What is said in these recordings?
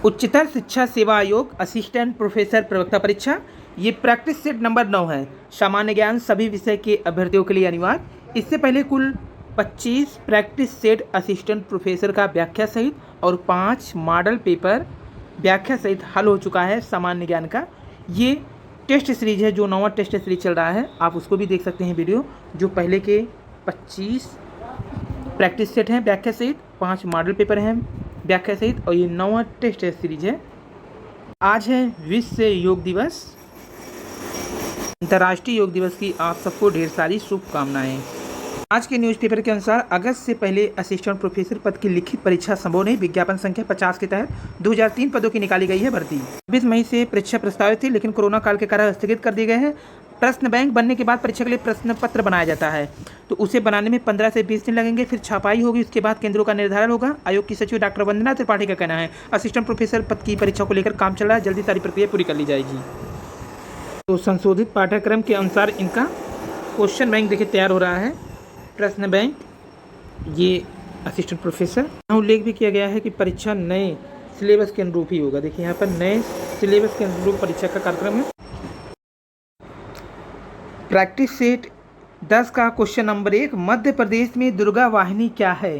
उच्चतर शिक्षा सेवा आयोग असिस्टेंट प्रोफेसर प्रवक्ता परीक्षा ये प्रैक्टिस सेट नंबर 9 है। सामान्य ज्ञान सभी विषय के अभ्यर्थियों के लिए अनिवार्य। इससे पहले कुल 25 प्रैक्टिस सेट असिस्टेंट प्रोफेसर का व्याख्या सहित और 5 मॉडल पेपर व्याख्या सहित हल हो चुका है सामान्य ज्ञान का। ये टेस्ट सीरीज है, जो 9वां टेस्ट सीरीज चल रहा है, आप उसको भी देख सकते हैं वीडियो। जो पहले के 25 प्रैक्टिस सेट हैं व्याख्या सहित, 5 मॉडल पेपर हैं व्याख्या सहित, और ये 9वां टेस्ट सीरीज है। आज है विश्व योग दिवस। अंतर्राष्ट्रीय योग दिवस की आप सबको ढेर सारी शुभकामनाएं। आज के न्यूज़पेपर के अनुसार अगस्त से पहले असिस्टेंट प्रोफेसर पद की लिखित परीक्षा संभव नहीं। विज्ञापन संख्या 50 के तहत 2003 पदों की निकाली गई है भर्ती। 26 मई से परीक्षा प्रस्तावित थी, लेकिन कोरोना काल के कारण स्थगित कर दिए गए हैं। प्रश्न बैंक बनने के बाद परीक्षा के लिए प्रश्न पत्र बनाया जाता है, तो उसे बनाने में 15 से 20 दिन लगेंगे। फिर छपाई होगी, उसके बाद केंद्रों का निर्धारण होगा। आयोग की सचिव डॉक्टर वंदना त्रिपाठी का कहना है असिस्टेंट प्रोफेसर पद की परीक्षा को लेकर काम चल रहा है, जल्दी सारी प्रक्रिया पूरी कर ली जाएगी। तो संशोधित पाठ्यक्रम के अनुसार इनका क्वेश्चन बैंक देखिए तैयार हो रहा है। प्रश्न बैंक ये असिस्टेंट प्रोफेसर यहाँ उल्लेख भी किया गया है कि परीक्षा नए सिलेबस के अनुरूप ही होगा। देखिए यहाँ पर नए सिलेबस के अनुरूप परीक्षा का कार्यक्रम है। प्रैक्टिस सेट 10 का क्वेश्चन नंबर 1, मध्य प्रदेश में दुर्गा वाहिनी क्या है?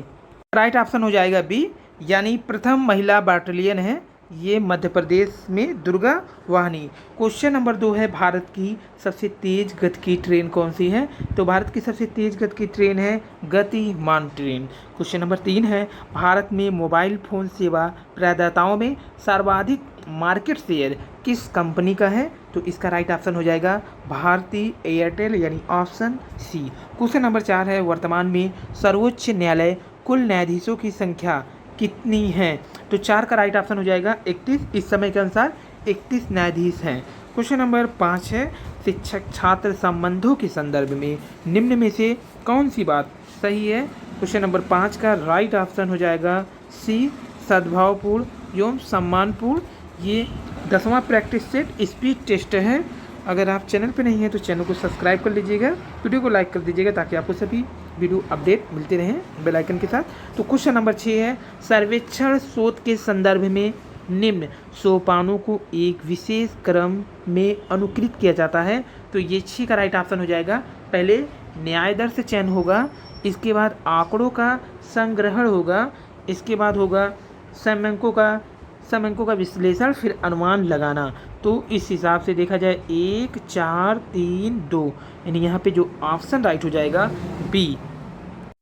राइट ऑप्शन हो जाएगा बी, यानी प्रथम महिला बटालियन है ये मध्य प्रदेश में दुर्गा वाहिनी। क्वेश्चन नंबर 2 है, भारत की सबसे तेज गति की ट्रेन कौन सी है? तो भारत की सबसे तेज गति की ट्रेन है गतिमान ट्रेन। क्वेश्चन नंबर 3 है, भारत में मोबाइल फ़ोन सेवा प्रदाताओं में सर्वाधिक मार्केट शेयर किस कंपनी का है? तो इसका राइट ऑप्शन हो जाएगा भारती एयरटेल, यानी ऑप्शन सी। क्वेश्चन नंबर 4 है, वर्तमान में सर्वोच्च न्यायालय कुल न्यायाधीशों की संख्या कितनी है? तो 4 का राइट ऑप्शन हो जाएगा 31। इस समय के अनुसार 31 न्यायाधीश हैं। क्वेश्चन नंबर 5 है, शिक्षक छात्र संबंधों के संदर्भ में निम्न में से कौन सी बात सही है? क्वेश्चन नंबर 5 का राइट ऑप्शन हो जाएगा सी, सद्भावपूर्ण एवं सम्मानपूर्ण। ये 10वां प्रैक्टिस सेट स्पीड टेस्ट है। अगर आप चैनल पर नहीं हैं तो चैनल को सब्सक्राइब कर लीजिएगा, वीडियो को लाइक कर दीजिएगा ताकि आपको सभी वीडियो अपडेट मिलते रहें बेल आइकन के साथ। तो क्वेश्चन नंबर 6 है, सर्वेक्षण शोध के संदर्भ में निम्न सोपानों को एक विशेष क्रम में अनुकृत किया जाता है। तो ये 6 का राइट ऑप्शन हो जाएगा। पहले न्याय दर से चयन होगा, इसके बाद आंकड़ों का संग्रहण होगा, इसके बाद होगा समंकों का विश्लेषण, फिर अनुमान लगाना। तो इस हिसाब से देखा जाए 1 4 3 2, यानी यहाँ पे जो ऑप्शन राइट हो जाएगा बी।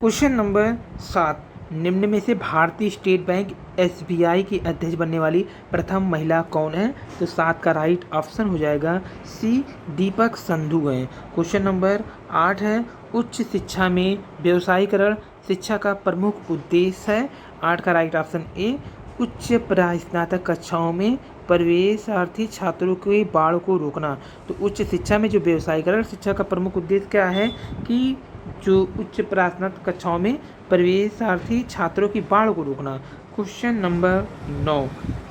क्वेश्चन नंबर 7, निम्न में से भारतीय स्टेट बैंक SBI की अध्यक्ष बनने वाली प्रथम महिला कौन है? तो 7 का राइट ऑप्शन हो जाएगा सी, दीपक संधू है। क्वेश्चन नंबर 8 है, उच्च शिक्षा में व्यवसायीकरण शिक्षा का प्रमुख उद्देश्य है। 8 का राइट ऑप्शन ए, उच्च स्नातक कक्षाओं में प्रवेशार्थी छात्रों की बाढ़ को रोकना। तो उच्च शिक्षा में जो व्यवसायीकरण शिक्षा का प्रमुख उद्देश्य क्या है कि जो उच्च स्नातक कक्षाओं में प्रवेशार्थी छात्रों की बाढ़ को रोकना। क्वेश्चन नंबर 9,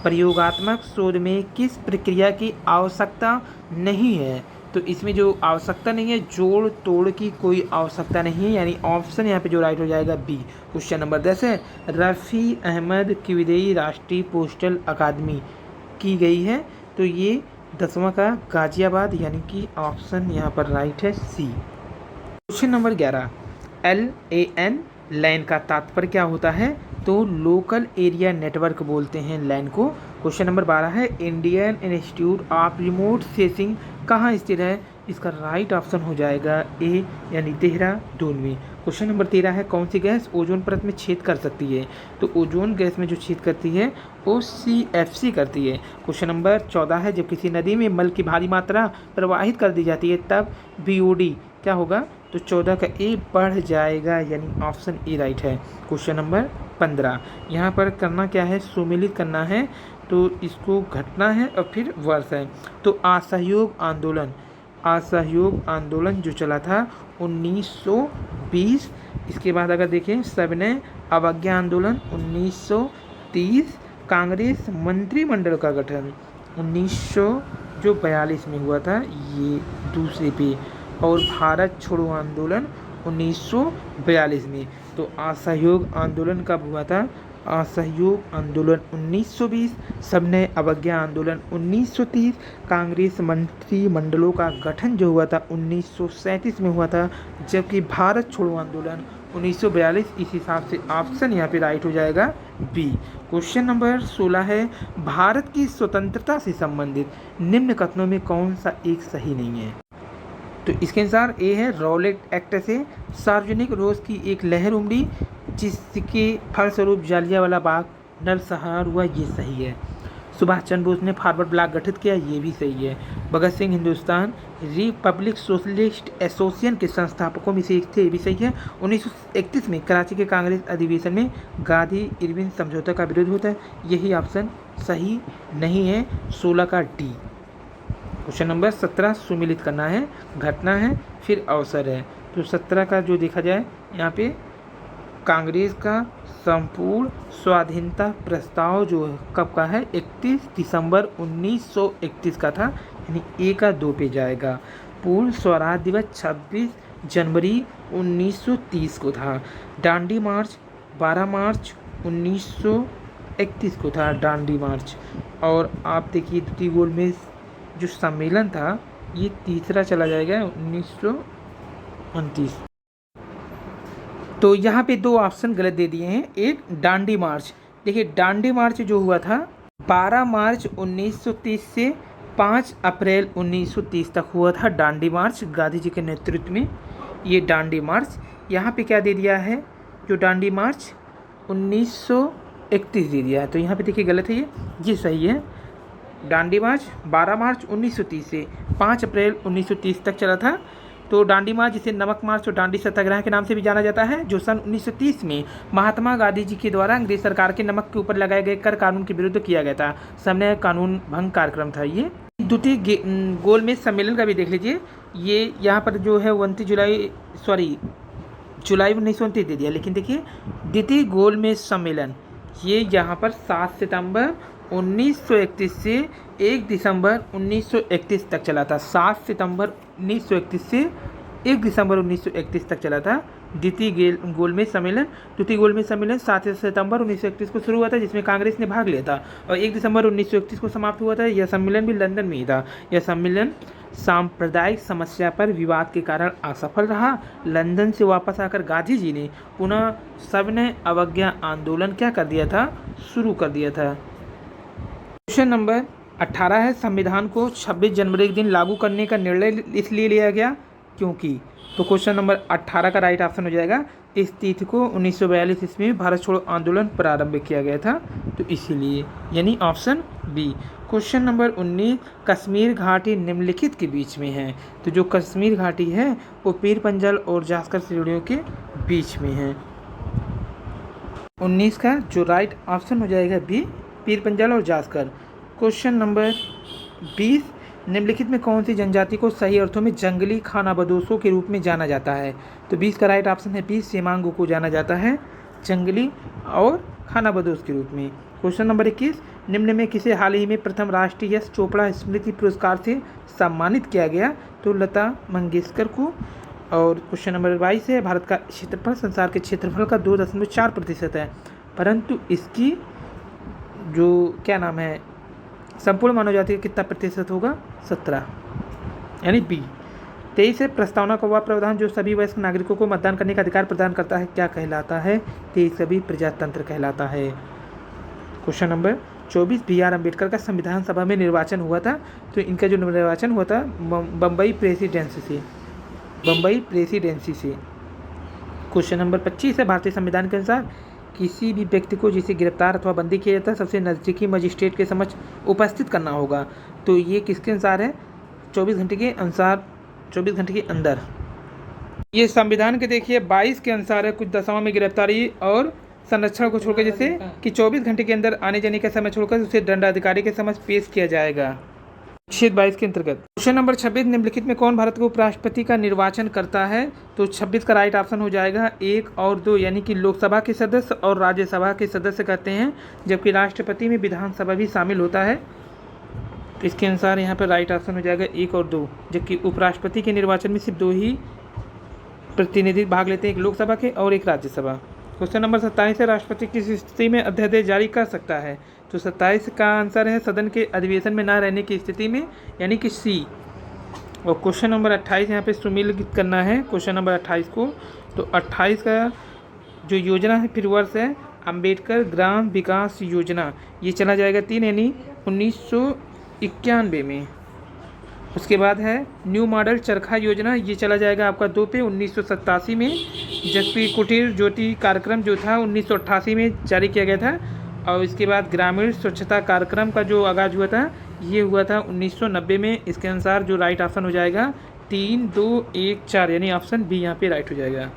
प्रयोगात्मक शोध में किस प्रक्रिया की आवश्यकता नहीं है? तो इसमें जो आवश्यकता नहीं है, जोड़ तोड़ की कोई आवश्यकता नहीं है, यानी ऑप्शन यहाँ पे जो राइट हो जाएगा बी। क्वेश्चन नंबर 10 है, रफ़ी अहमद की विदेयी राष्ट्रीय पोस्टल अकादमी की गई है। तो ये 10वां का गाजियाबाद, यानी कि ऑप्शन यहाँ पर राइट है सी। क्वेश्चन नंबर 11, LAN लैन का तात्पर्य क्या होता है? तो लोकल एरिया नेटवर्क बोलते हैं लैन को। क्वेश्चन नंबर 12 है, Indian institute of remote sensing कहाँ स्थित है? इसका राइट ऑप्शन हो जाएगा ए, यानी देहरादून में। क्वेश्चन नंबर 13 है, कौन सी गैस ओजोन परत में छेद कर सकती है? तो ओजोन गैस में जो छेद करती है वो CFC करती है। क्वेश्चन नंबर 14 है, जब किसी नदी में मल की भारी मात्रा प्रवाहित कर दी जाती है तब BOD क्या होगा? तो 14 का ए बढ़ जाएगा, यानी ऑप्शन ए राइट है। क्वेश्चन नंबर 15, यहाँ पर करना क्या है? सुमेलित करना है, तो इसको घटना है और फिर वर्ष है। तो असहयोग आंदोलन जो चला था 1920। इसके बाद अगर देखें सविनय अवज्ञा आंदोलन 1930। कांग्रेस मंत्रिमंडल का गठन 1942 में हुआ था, ये दूसरे पे। और भारत छोड़ो आंदोलन 1942 में। तो असहयोग आंदोलन कब हुआ था? असहयोग आंदोलन 1920, सबने अवज्ञा आंदोलन 1930, कांग्रेस मंत्रिमंडलों का गठन जो हुआ था 1937 में हुआ था, जबकि भारत छोड़ो आंदोलन 1942। इस हिसाब से ऑप्शन यहाँ पे राइट हो जाएगा बी। क्वेश्चन नंबर 16 है, भारत की स्वतंत्रता से संबंधित निम्न कथनों में कौन सा एक सही नहीं है? तो इसके अनुसार ए है, रॉलेट एक्ट से सार्वजनिक रोष की एक लहर उमड़ी जिसके फलस्वरूप जालियांवाला बाग नरसंहार हुआ, ये सही है। सुभाष चंद्र बोस ने फॉरवर्ड ब्लॉक गठित किया, ये भी सही है। Bhagat Singh Hindustan republic socialist association के संस्थापकों में से एक थे, ये भी सही है। 1931 में कराची के कांग्रेस अधिवेशन में गांधी इरविन समझौता का विरोध होता है, यही ऑप्शन सही नहीं है, 16 का डी। क्वेश्चन नंबर 17 सुमिलित करना है, घटना है फिर अवसर है। तो 17 का जो देखा जाए यहाँ पे कांग्रेस का संपूर्ण स्वाधीनता प्रस्ताव जो कब का है, 31 दिसंबर 1931 का था, यानी ए का 2 पे जाएगा। पूर्ण स्वराज दिवस 26 जनवरी 1930 को था। डांडी मार्च 12 मार्च 1931 को था, डांडी मार्च। और आप देखिए द्वितीय गोलमेज जो सम्मेलन था ये तीसरा चला जाएगा 1929। तो यहाँ पे 2 ऑप्शन गलत दे दिए हैं। एक डांडी मार्च, देखिए डांडी मार्च जो हुआ था 12 मार्च 1930 से 5 अप्रैल 1930 तक हुआ था डांडी मार्च, गांधी जी के नेतृत्व में ये डांडी मार्च। यहाँ पे क्या दे दिया है, जो डांडी मार्च 1931 दे दिया है, तो यहाँ पे देखिए गलत है, ये सही है। डांडी मार्च 12 मार्च 1930 से 5 अप्रैल 1930 तक चला था। तो डांडी मार्च जिसे नमक मार्च और डांडी सत्याग्रह के नाम से भी जाना जाता है, जो सन 1930 में महात्मा गांधी जी के द्वारा अंग्रेज सरकार के नमक के ऊपर लगाए गए कर कानून के विरुद्ध किया गया था, सविनय कानून भंग कार्यक्रम था ये। द्वितीय गोलमेज सम्मेलन का भी देख लीजिए, ये यहाँ पर जो है 29 जुलाई 1929 दे दिया, लेकिन देखिए द्वितीय गोलमेज सम्मेलन ये यहाँ पर 7 सितंबर 1931 से 1 दिसंबर 1931 तक चला था। 7 सितंबर 1931 से 1 दिसंबर 1931 तक चला था द्वितीय गोलमेज सम्मेलन। द्वितीय गोलमेज सम्मेलन 7 सितंबर 1931 को शुरू हुआ था, जिसमें कांग्रेस ने भाग लिया था, और 1 दिसंबर 1931 को समाप्त हुआ था। यह सम्मेलन भी लंदन में ही था। यह सम्मेलन सांप्रदायिक समस्या पर विवाद के कारण असफल रहा। लंदन से वापस आकर गांधी जी ने पुनः सविनय अवज्ञा आंदोलन क्या कर दिया था, शुरू कर दिया था। क्वेश्चन नंबर 18 है, संविधान को 26 जनवरी के दिन लागू करने का निर्णय इसलिए लिया गया क्योंकि। तो क्वेश्चन नंबर 18 का राइट ऑप्शन हो जाएगा, इस तिथि को 1942 ईस्वी में भारत छोड़ो आंदोलन प्रारंभ किया गया था, तो इसीलिए, यानी option B. Question number 19, Kashmir घाटी निम्नलिखित के बीच में है। तो जो कश्मीर घाटी है वो पीर पंजल और जास्कर श्रेणियों के बीच में है। 19 का जो राइट ऑप्शन हो जाएगा बी, पीर पंजल और जास्कर। क्वेश्चन नंबर 20, निम्नलिखित में कौन सी जनजाति को सही अर्थों में जंगली खानाबदोशों के रूप में जाना जाता है? तो 20 का राइट ऑप्शन है बी, सेमांगो को जाना जाता है जंगली और खानाबदोश के रूप में। क्वेश्चन नंबर 21, निम्न में किसे हाल ही में प्रथम राष्ट्रीय यश चोपड़ा स्मृति पुरस्कार से सम्मानित किया गया? तो लता मंगेशकर को। और क्वेश्चन नंबर 22 है, भारत का क्षेत्रफल संसार के क्षेत्रफल का 2.4% है, परंतु इसकी जो क्या नाम है संपूर्ण मानव जाति का कितना प्रतिशत होगा? 17, यानी बी। 23 है, प्रस्तावना का वह प्रावधान जो सभी वयस्क नागरिकों को मतदान करने का अधिकार प्रदान करता है क्या कहलाता है? 23 का भी प्रजातंत्र कहलाता है। Question number 24, B.R. अम्बेडकर का संविधान सभा में निर्वाचन हुआ था, तो इनका जो निर्वाचन हुआ था बम्बई प्रेसिडेंसी से। क्वेश्चन नंबर 25 है, भारतीय संविधान के अनुसार किसी भी व्यक्ति को जिसे गिरफ्तार अथवा बंदी किया जाता है सबसे नज़दीकी मजिस्ट्रेट के समक्ष उपस्थित करना होगा, तो ये किसके अनुसार है? 24 घंटे के अनुसार, 24 घंटे के अंदर। ये संविधान के देखिए 22 के अनुसार है, कुछ दशाओं में गिरफ्तारी और संरक्षण को छोड़कर, जैसे कि 24 घंटे के अंदर आने जाने का समय छोड़कर उसे दंडाधिकारी के समक्ष पेश किया जाएगा, अनुच्छेद 22 के अंतर्गत। क्वेश्चन नंबर 26, निम्नलिखित में कौन भारत के उपराष्ट्रपति का निर्वाचन करता है? तो 26 का राइट ऑप्शन हो जाएगा 1 और 2, यानी कि लोकसभा के सदस्य और राज्यसभा के सदस्य करते हैं, जबकि राष्ट्रपति में विधानसभा भी शामिल होता है। तो इसके अनुसार यहाँ पर राइट ऑप्शन हो जाएगा 1 और 2, जबकि उपराष्ट्रपति के निर्वाचन में सिर्फ 2 ही प्रतिनिधि भाग लेते हैं, एक लोकसभा के और एक राज्यसभा। क्वेश्चन नंबर 27 है, राष्ट्रपति किस स्थिति में अध्यादेश जारी कर सकता है? तो 27 का आंसर है सदन के अधिवेशन में ना रहने की स्थिति में, यानी कि सी। और क्वेश्चन नंबर 28 यहाँ पे सुमेलित करना है क्वेश्चन नंबर 28 को। तो 28 का जो योजना है फिर वर्ष है अंबेडकर ग्राम विकास योजना, ये चला जाएगा 3 यानी 1991 में। उसके बाद है न्यू मॉडल चरखा योजना, ये चला जाएगा आपका 2 पे 1987 में। जबकि कुटीर ज्योति कार्यक्रम जो था 1988 में जारी किया गया था। और इसके बाद ग्रामीण स्वच्छता कार्यक्रम का जो आगाज हुआ था ये हुआ था 1990 में। इसके अनुसार जो राइट ऑप्शन हो जाएगा 3, 2, 1, 4 यानी ऑप्शन बी यहाँ पे राइट हो जाएगा।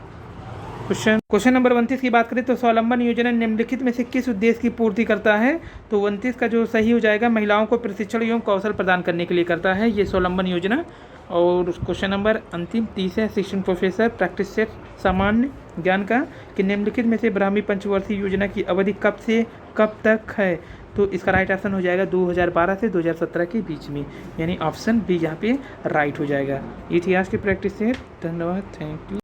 क्वेश्चन नंबर 29 की बात करें तो स्वावलंबन योजना निम्नलिखित में से किस उद्देश्य की पूर्ति करता है? तो 29 का जो सही हो जाएगा महिलाओं को प्रशिक्षण एवं कौशल प्रदान करने के लिए करता है ये स्वावलंबन योजना। और क्वेश्चन नंबर अंतिम 30 है असिस्टेंट प्रोफेसर प्रैक्टिस सेट सामान्य ज्ञान का कि निम्नलिखित में से ब्राह्मी पंचवर्षीय योजना की अवधि कब से कब तक है? तो इसका राइट ऑप्शन हो जाएगा 2012 से 2017 के बीच में, यानी ऑप्शन बी यहाँ पे राइट हो जाएगा। ये थी आज की प्रैक्टिस सेट। धन्यवाद, थैंक यू।